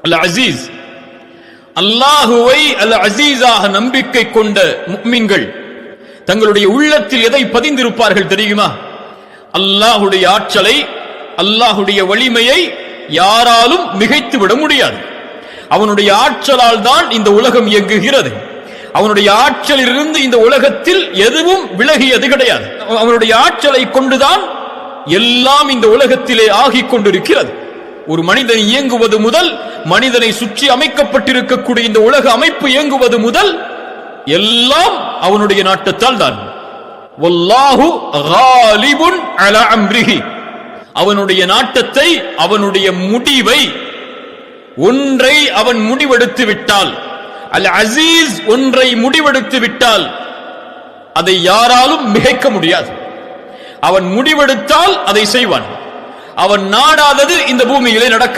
அல் அசீஸ். அல்லாஹுவை அல் அசீஸாக நம்பிக்கை கொண்ட முஃமின்கள் தங்களுடைய உள்ளத்தில் எதை பதிந்திருப்பார்கள் தெரியுமா? அல்லாஹுடைய ஆற்றலை, அல்லாஹுடைய வலிமையை யாராலும் மிகைத்து விட முடியாது. அவனுடைய ஆற்றலால் தான் இந்த உலகம் இயங்குகிறது. அவனுடைய ஆற்றலிலிருந்து இந்த உலகத்தில் எதுவும் விலகியது கிடையாது. அவனுடைய ஆற்றலை கொண்டுதான் எல்லாம் இந்த உலகத்திலே ஆகிக் கொண்டிருக்கிறது. ஒரு மனிதன் இயங்குவது முதல், மனிதனை சுற்றி அமைக்கப்பட்டிருக்கக்கூடிய இந்த உலக அமைப்பு இயங்குவது முதல் எல்லாம் அவனுடைய நாட்டத்தால் தான். வல்லாஹு காலிபுன் அலா அம்ரிஹி. அவனுடைய நாட்டத்தை, அவனுடைய முடிவை, ஒன்றை அவன் முடிவெடுத்து விட்டால், அல் அசீஸ் ஒன்றை முடிவெடுத்து விட்டால் அதை யாராலும் மிகைக்க முடியாது. அவன் முடிவெடுத்தால் அதை செய்வான். அவன் நாடாதது இந்த பூமியிலே நடக்க